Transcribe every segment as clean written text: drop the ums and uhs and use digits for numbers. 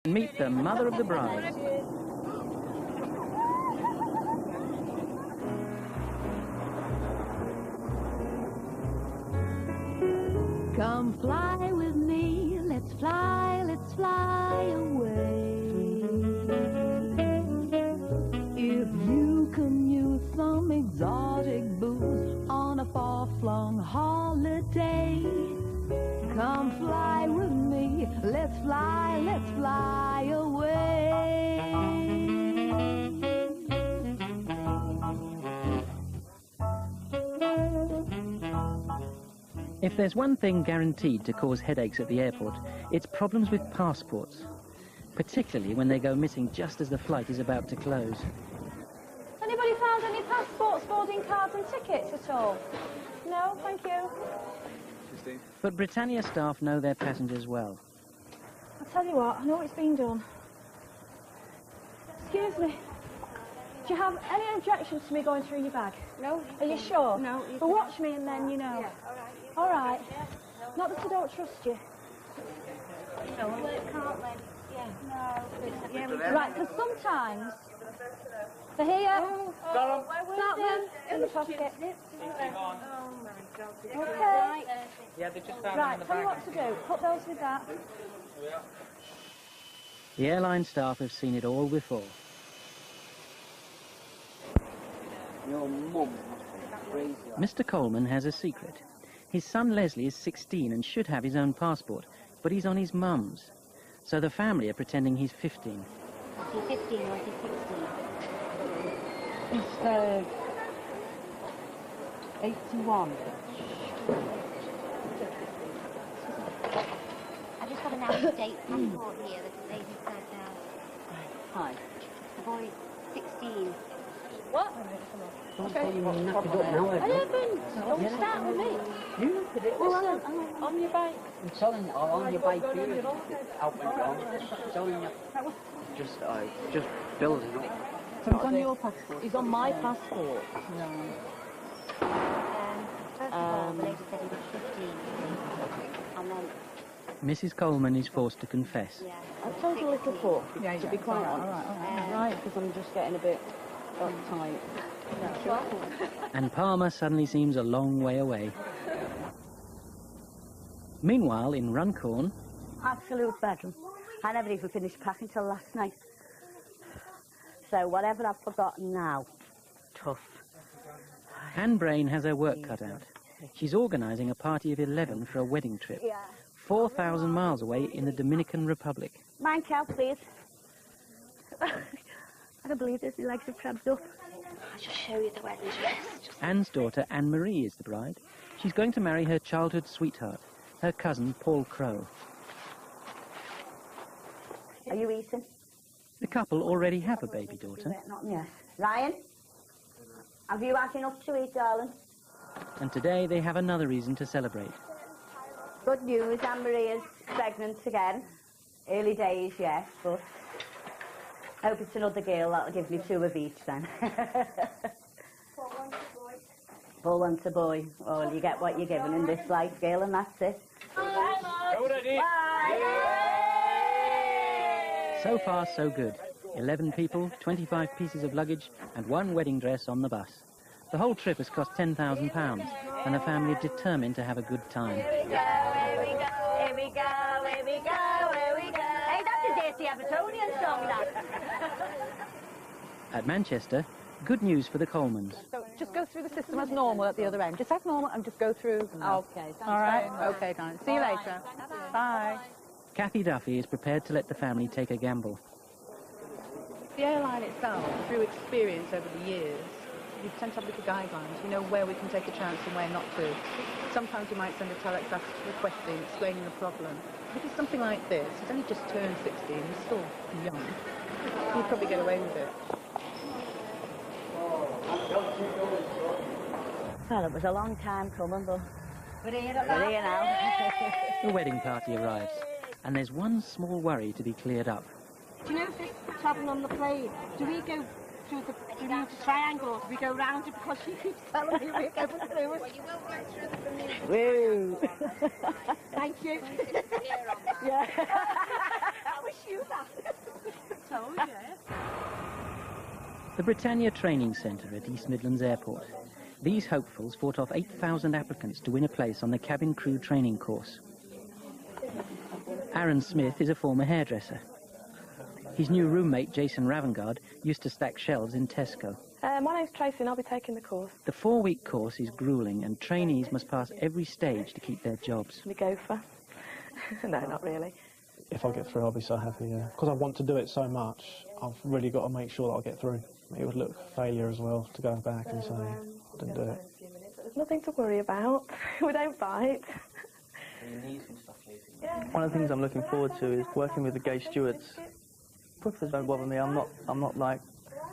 Meet the mother of the bride. Come fly with me, let's fly away. If you can use some exotic booze on a far-flung holiday, come fly with me, let's fly away. If there's one thing guaranteed to cause headaches at the airport, it's problems with passports, particularly when they go missing just as the flight is about to close. Anybody found any passports, boarding cards and tickets at all? No, thank you. But Britannia staff know their passengers well. I'll tell you what, I know it's been done. Excuse me. Do you have any objections to me going through your bag? No. Are you sure? No. Well, watch me and then you know. Yeah, all right. All right. Yeah. Not that I don't trust you. No, we can't let. Yeah. No. Yeah, right, because sometimes they're here. Start them in the pocket. Okay. Yeah, they just found right, tell you what to do. Put those with that. The airline staff have seen it all before. Your mum crazy. Mr. Coleman has a secret. His son Leslie is 16 and should have his own passport, but he's on his mum's. So the family are pretending he's 15. Is he 15 or is he 16? It's 81. I just got an out-of-date passport here that the lady said, Hi. the boy's 16. What? Don't tell you what knock it up now. I haven't. Don't start with me. You look at it. Well, on your bike. I'm telling you, on your bike here. Out and down. I'm telling you. Just building up. So it's on your passport? It's on my passport. No. First of all, the lady said he was 15. And then, Mrs. Coleman is forced to confess. yeah. I've told a little foot, to be quite honest. Right, because I'm just getting a bit uptight. And Palmer suddenly seems a long way away. Meanwhile, in Runcorn, Absolute bedroom. I never even finished packing till last night. So whatever I've forgotten now, tough. Anne Brain has her work cut out. She's organising a party of 11 for a wedding trip. 4,000 miles away in the Dominican Republic. Mind cow, please. I don't believe this. He likes it crabbed up. I'll just show you the wedding dress. Anne's daughter, Anne-Marie, is the bride. She's going to marry her childhood sweetheart, her cousin, Paul Crowe. Are you eating? The couple already have a baby daughter. Not yet. Ryan, have you had enough to eat, darling? And today they have another reason to celebrate. Good news, Anne-Marie is pregnant again. Early days, yes, but I hope it's another girl. That'll give me 2 of each then. For once a boy. Oh, you get what you're given in this life, girl, and that's it. So far, so good. 11 people, 25 pieces of luggage, and 1 wedding dress on the bus. The whole trip has cost £10,000, and the family are determined to have a good time. Here we go, here we go, here we go, here we go, here we go. Hey, that's a dirty Evertonian song, that. At Manchester, good news for the Colemans. So just go through the system as normal at the other end. Just act normal and just go through. Okay, All right? Okay, darling. See you later. Bye. Kathy Duffy is prepared to let the family take a gamble. The airline itself, through experience over the years, we tend to have little guidelines. We know where we can take a chance and where not to. Sometimes you might send a telex requesting, explaining the problem. If it's something like this, he's only just turned 16, he's still young. You'd probably get away with it. Well, it was a long time coming, but we're here now. The wedding party arrives, and there's one small worry to be cleared up. Do you know if it's travelling on the plane? Do we go through the triangle or do we go round it because she keeps telling me we're going through it? Well, you won't go through the Bermuda. Woo! Thank you. Yeah. Yeah. wish you that. Told you. The Britannia Training Centre at East Midlands Airport. These hopefuls fought off 8,000 applicants to win a place on the cabin crew training course. Aaron Smith is a former hairdresser. His new roommate, Jason Ravengard, used to stack shelves in Tesco. My name's Tracy and I'll be taking the course. The 4-week course is gruelling and trainees must pass every stage to keep their jobs. The gopher. No, not really. If I get through, I'll be so happy, yeah. Because I want to do it so much, I've really got to make sure that I get through. It would look failure as well to go back and say I didn't do it. There's nothing to worry about. We don't bite. One of the things I'm looking forward to is working with the gay stewards. Puffers don't bother me. I'm not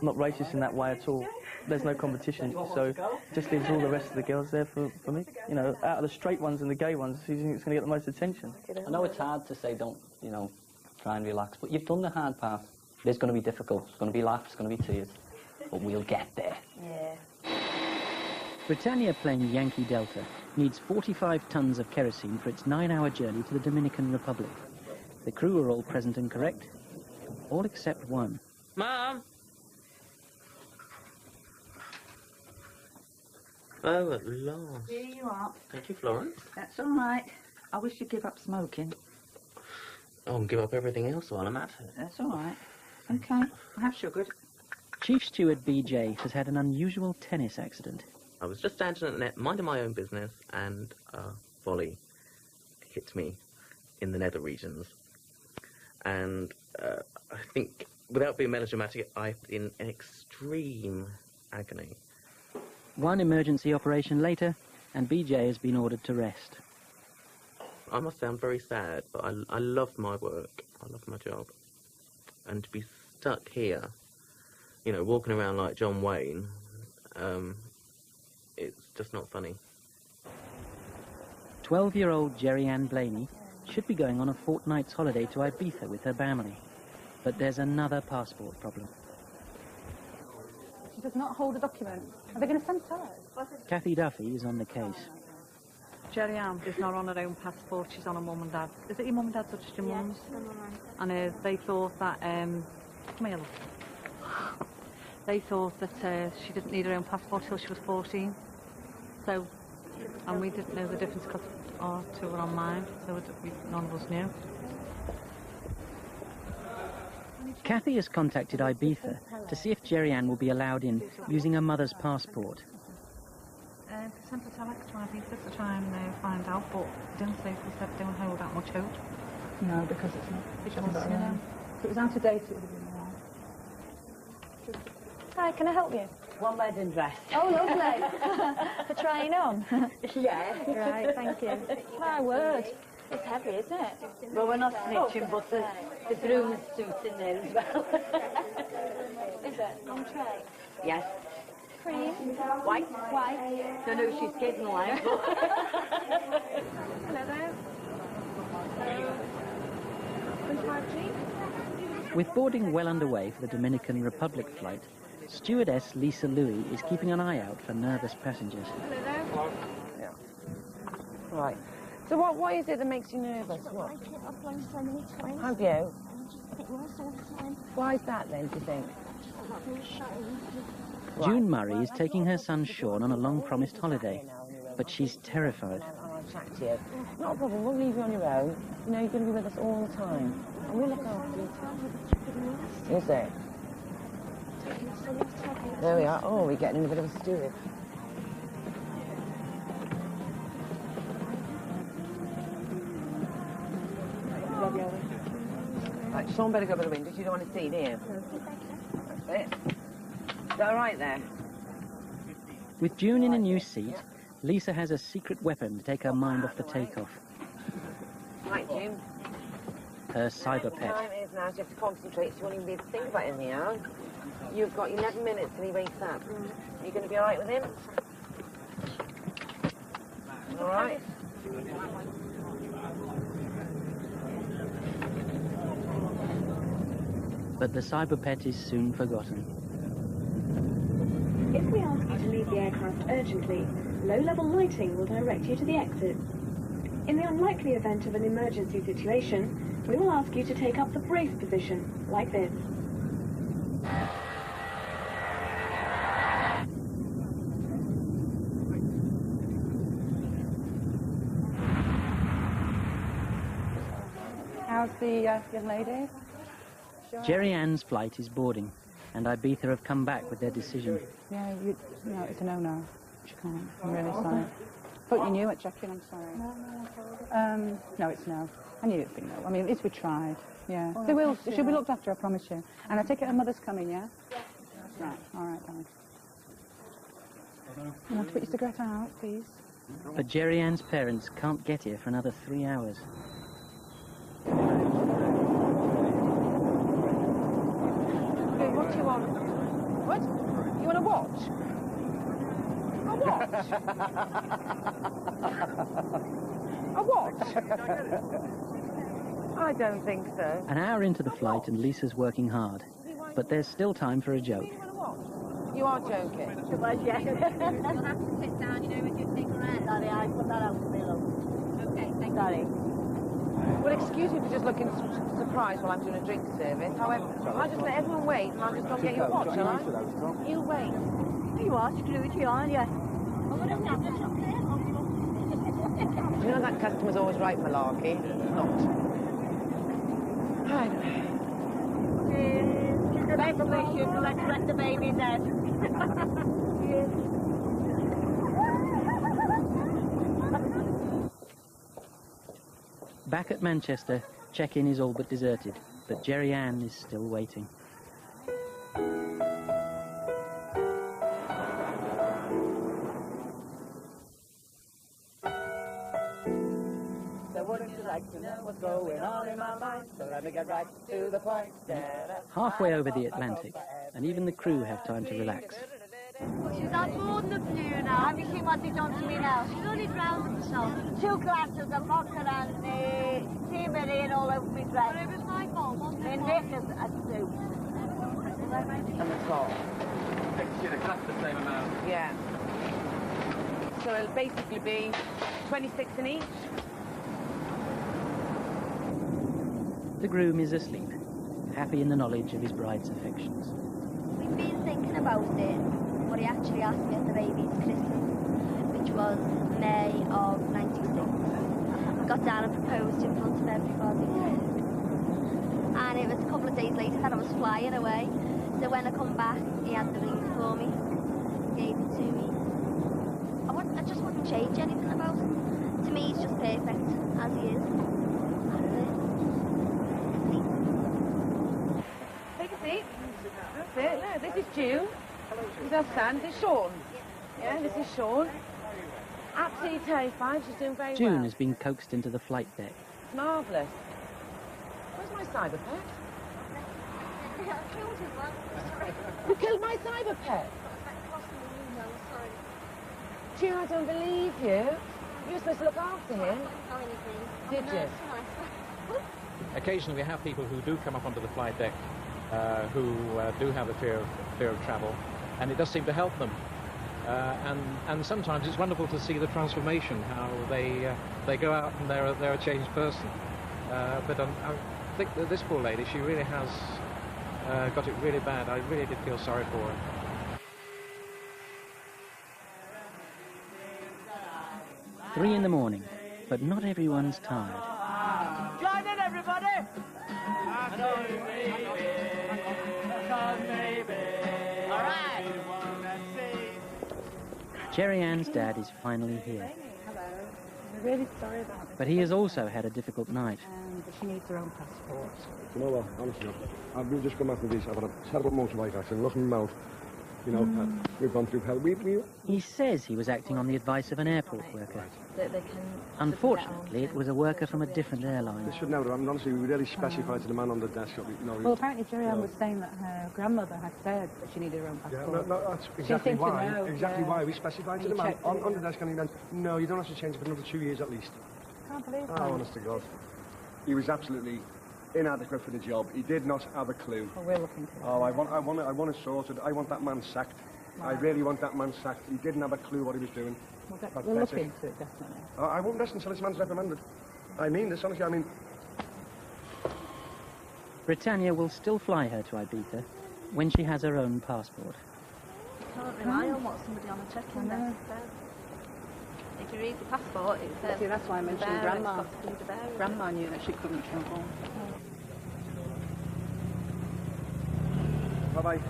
racist in that way at all. There's no competition, so it just leaves all the rest of the girls there for me. You know, out of the straight ones and the gay ones, who's going to get the most attention? I know it's hard to say don't, you know, try and relax, but you've done the hard part. It's going to be difficult. It's going to be laughs, it's going to be tears, but we'll get there. Yeah. Britannia plane Yankee Delta needs 45 tons of kerosene for its 9-hour journey to the Dominican Republic. The crew are all present and correct, all except one. Mum! Oh, at last. Here you are. Thank you, Florence. That's all right. I wish you'd give up smoking. Oh, and give up everything else while I'm at it. That's all right. OK, I'll have sugar. Chief Steward BJ has had an unusual tennis accident. I was just standing at the net, minding my own business, and a volley hit me in the nether regions. And I think, without being melodramatic, I'm in extreme agony. One emergency operation later, and BJ has been ordered to rest. I must sound very sad, but I love my work. I love my job. And to be stuck here, you know, walking around like John Wayne, it's just not funny. 12-year-old Jerry Ann Blaney should be going on a fortnight's holiday to Ibiza with her family. But there's another passport problem. She does not hold a document. Are they going to send her? Kathy Duffy is on the case. Jerry Ann is not on her own passport, she's on her mum and dad. Is it your mum and dad's or just your mum's? And they thought that, come here, look. They thought that she didn't need her own passport till she was 14. So, and we didn't know the difference because our two were on mine, so none of us knew. Kathy has contacted Ibiza to see if Jerry Ann will be allowed in using her mother's passport. Sent a telex to Ibiza to try and find out, but didn't say if they don't hold that much hope. No, because it's not. If it was out of date, it would have been all right. Hi, can I help you? One wedding dress. Oh, lovely. For trying on? Yeah. Right, thank you. My word. It's heavy, isn't it? Well, we're not snitching, but the groom's suit's in there as well. Is it? On tray? Yes. Cream? White. White. Don't know if she's kidding line, but... Hello there. With boarding well underway for the Dominican Republic flight, stewardess Lisa Louis is keeping an eye out for nervous passengers. Hello there. Yeah. Right. So what is it that makes you nervous? What? I've flown so many times. Have you? I get worse all the time. Why is that then, do you think? I'm not really shutting. June Murray is taking her son Sean on a long-promised holiday, but she's terrified. I'll chat to you. Not a problem, we'll leave you on your own. You know, you're going to be with us all the time. And we'll look after you. Is it? There we are. Oh, we're getting in a bit of a steward. Right, Sean better go by the window. You don't want to see, do you? That's it. Is that all right there? With June in a new seat, Lisa has a secret weapon to take her mind off the takeoff. Right, Jim. Her cyber pet. Time is now, so you have to concentrate, so you won't even be able to think about anything else. You've got 11 minutes till he wakes up. Are you going to be all right with him? All right? But the cyber pet is soon forgotten. If we ask you to leave the aircraft urgently, low-level lighting will direct you to the exit. In the unlikely event of an emergency situation, We will ask you to take up the brace position, like this. How's the young lady? Jerry Ann's flight is boarding, and Ibiza have come back with their decision. Yeah, no, it's a no-no. She can't. I'm really sorry. Thought you knew it, check-in, I'm sorry. No, it's no. I knew it'd be no. I mean, at least we tried. Yeah. They will. She'll be looked after, I promise you. And I take it her mother's coming, yeah? Yeah. Right, all right, darling. You want to put your cigarette out, please? But Jerry Ann's parents can't get here for another 3 hours. Okay, what do you want? What? You want a watch? A watch? A watch? I don't think so. An hour into the flight and Lisa's working hard. But there's still time for a joke. You are joking. It was, yeah. You'll have to sit down, you know, with your cigarette. Sorry, I put that out for me, love. Okay, thank you. Sorry. Well, excuse me for just looking surprised while I'm doing a drink service. However, I'll just let everyone wait and I'll just go and get your watch, shall I? You wait. You are Scrooge, aren't you? You know that customer's always right, malarkey. It's not. Right. Let's wish you, let's let the baby dead. Back at Manchester, check-in is all but deserted, but Jerry Ann is still waiting. So wouldn't you like to know what's going on in my mind? So let me get right to the point. Halfway over the Atlantic, and even the crew have time to relax. She's on board the balloon now. Have you seen what they've done to me now? She's only drowned herself. 2 glasses of vodka and tea meringue all over my dress. But it was my fault, wasn't it? And Nick is a soup. And the top. Get a glass the same amount. Yeah. So it'll basically be 26 in each. The groom is asleep, happy in the knowledge of his bride's affections. We've been thinking about it, what he actually asked me at the baby's Christmas, which was May of '96. I got down and proposed in front of everybody. And it was a couple of days later that I was flying away. So when I come back, he had the ring for me, gave it to me. I just wouldn't change anything about him. To me, he's just perfect as he is. That's it. Take a seat. That's it. No, this is June. This is our son. This is Sean. Yeah, this is Sean. Absolutely terrified. She's doing very well. June has been coaxed into the flight deck. It's marvellous. Where's my cyber pet? You killed my cyber pet? June, I don't believe you. You were supposed to look after him. Did you? Occasionally we have people who do come up onto the flight deck who do have a fear of travel, and it does seem to help them. And sometimes it's wonderful to see the transformation, how they go out and they're a changed person. But I think that this poor lady, she really has got it really bad. I really did feel sorry for her. Three in the morning, but not everyone's tired. Join in, everybody! All right. Jerry Ann's dad is finally here. Hello. I'm really sorry about this. But he has also had a difficult night. But she needs her own passport. You know what, honestly, I've just come after this. I've had a terrible motorbike accident, look in my mouth. You know, we've gone through hell. He says he was acting on the advice of an airport worker. That they can Unfortunately, it was a worker from a different airline. They should know that. I mean, honestly, we really specified to the man on the desk. Well, apparently Jerry Ann was saying that her grandmother had said that she needed her own passport. Yeah, no, that's exactly why. Exactly why we specified to the man on the desk, and he went, "No, you don't have to change it for another 2 years at least." Can't believe that. Oh, honest to God, he was absolutely inadequate for the job. He did not have a clue. Well, we're looking to it. Oh, I want it sorted. I want that man sacked. Right. I really want that man sacked. He didn't have a clue what he was doing. We'll look into it, definitely. I won't listen until this man's reprimanded. I mean this, honestly. I mean, Britannia will still fly her to Ibiza when she has her own passport. Can't rely on what somebody on a check-in desk says. If you read the passport, it says... See, that's why I mentioned there, Grandma. it's got to be the bearer. Grandma knew that she couldn't travel. Bye-bye.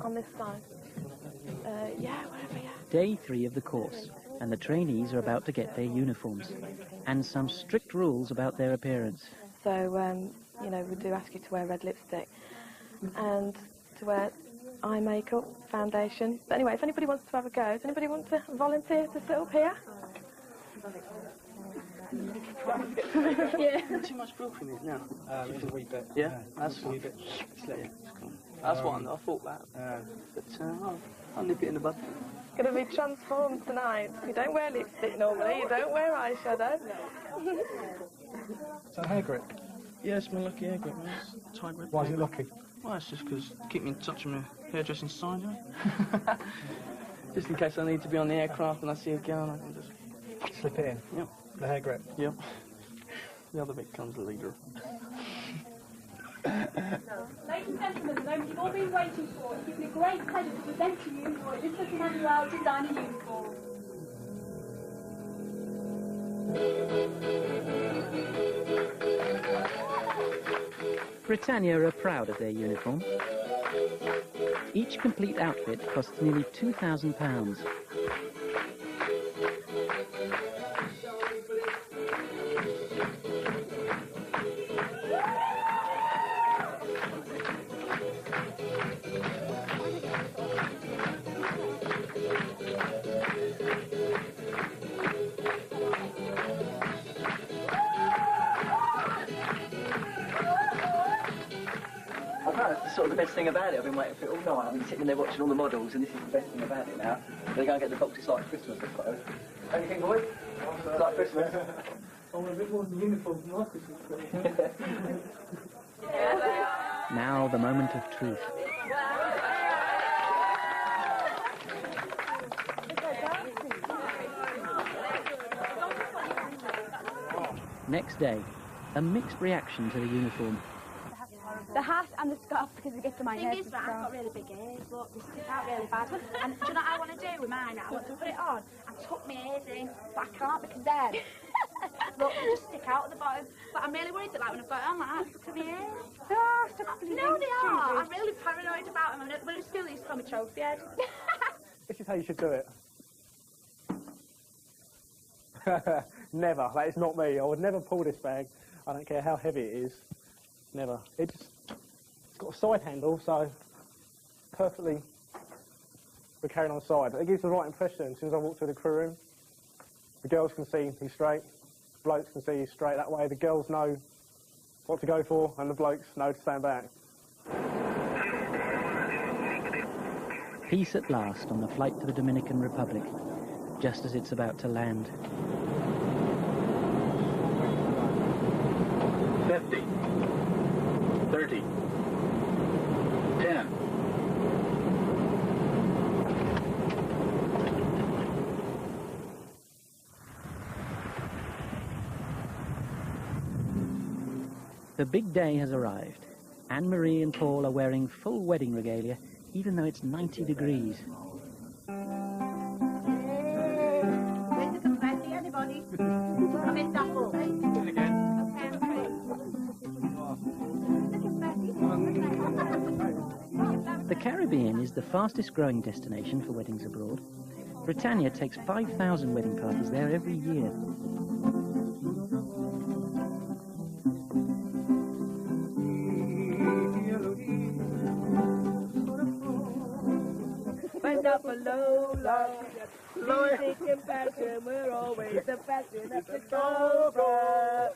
On this side. Yeah, wherever, yeah. Day 3 of the course, and the trainees are about to get their uniforms, and some strict rules about their appearance. So, you know, we do ask you to wear red lipstick and to wear eye makeup, foundation. But anyway, if anybody wants to have a go, does anybody want to volunteer to sit up here? Yeah. Too much brook in it now. It's a wee bit. Yeah, that's a wee bit. That's what I thought that. But I'll nip it in the bud. Going to be transformed tonight. You don't wear lipstick normally, you don't wear eyeshadow. Is that hair grip? Yeah, it's my lucky hair grip, man. It's tie grip. Why is it lucky? Well, it's just because keep me in touch with my hairdressing side, just in case I need to be on the aircraft and I see a girl, I can just slip it in. Yep. The hair grip. Yep. The other bit comes later. Ladies and gentlemen, the moment you've all been waiting for, it gives me great pleasure to present to you for Elizabeth Emmanuel designer uniform. Britannia are proud of their uniform. Each complete outfit costs nearly £2,000. That's sort of the best thing about it. I've been waiting for it all night. I've been sitting there watching all the models, and this is the best thing about it now. They're going to get the boxes like Christmas, I suppose. Anything, boys? It's like Christmas. I want a bit more than the uniform from my Christmas present. Now the moment of truth. Next day, a mixed reaction to the uniform. The hat and the scarf because it gets to my head. The thing is, right, I've got really big ears, look, they stick out really bad. And do you know what I want to do with mine? I want to put it on and tuck my ears in, but I can't because then, look, they just stick out at the bottom. But I'm really worried that, like, when I've got it on like that, look at my ears. No, they are. I'm really paranoid about them. When at school, they used to call me trophy head. This is how you should do it. Never. That is not me. I would never pull this bag. I don't care how heavy it is. Never. It's got a side handle, so perfectly we're carrying on the side. It gives the right impression as soon as I walk through the crew room. The girls can see he's straight, blokes can see he's straight. That way the girls know what to go for and the blokes know to stand back. Peace at last on the flight to the Dominican Republic, just as it's about to land. 50, 30, 10. The big day has arrived. Anne-Marie and Paul are wearing full wedding regalia, even though it's 90 degrees. Where's the confetti, anybody? I'm in Duffel. The Caribbean is the fastest growing destination for weddings abroad. Britannia takes 5,000 wedding parties there every year. Music and passion, we're always the passion of the Cobra.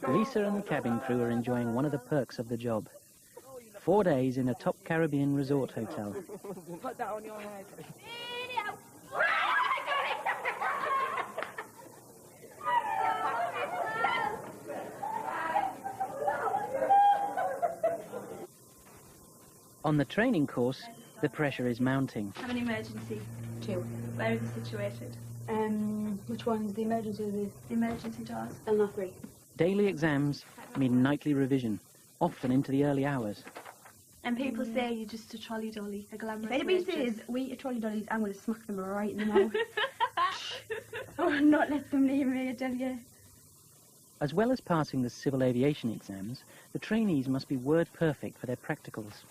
Lisa and the cabin crew are enjoying one of the perks of the job. 4 days in a top Caribbean resort hotel. Put that on your head. On the training course, the pressure is mounting. Have an emergency. 2. Where is it situated? Which one? The emergency or the emergency doors? L03. Daily exams mean nightly revision, often into the early hours. And people say you're just a trolley dolly, a glamorous If anybody waitress. says we eat trolley dollies, I'm going to smack them right in the mouth. Oh, not let them leave me, I tell you. As well as passing the civil aviation exams, the trainees must be word perfect for their practicals.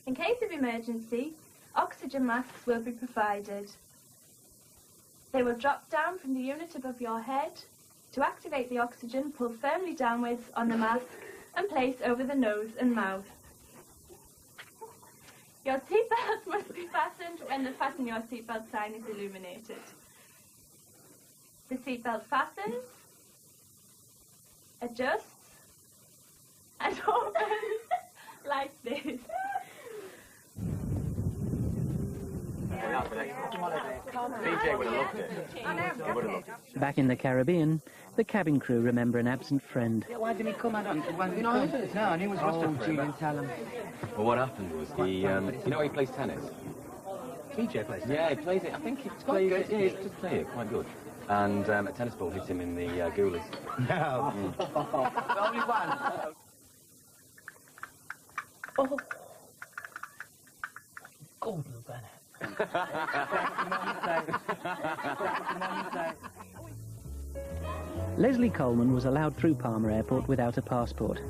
In case of emergency, oxygen masks will be provided. They will drop down from the unit above your head. To activate the oxygen, pull firmly downwards on the mask and place over the nose and mouth. Your seatbelt must be fastened when the fasten your seatbelt sign is illuminated. The seatbelt fastens, adjusts, and opens like this. DJ would have loved it. He would have loved it. Back in the Caribbean, the cabin crew remember an absent friend. Why didn't he come? I don't know. No, and he was rushed. You didn't tell him. Well, what happened was he, you know he plays tennis? DJ plays tennis? Yeah, he plays it. I think he's played it. Yeah, he's just played it quite good. And a tennis ball hit him in the ghoulies. No. Only one. Oh. Gordon Bennett. Leslie Coleman was allowed through Palmer Airport without a passport.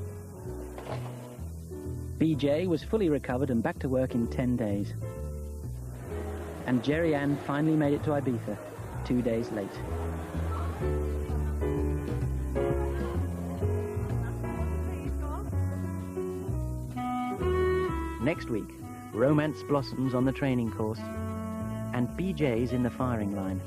BJ was fully recovered and back to work in 10 days. And Jerry Ann finally made it to Ibiza 2 days late. Next week, romance blossoms on the training course, and BJ's in the firing line.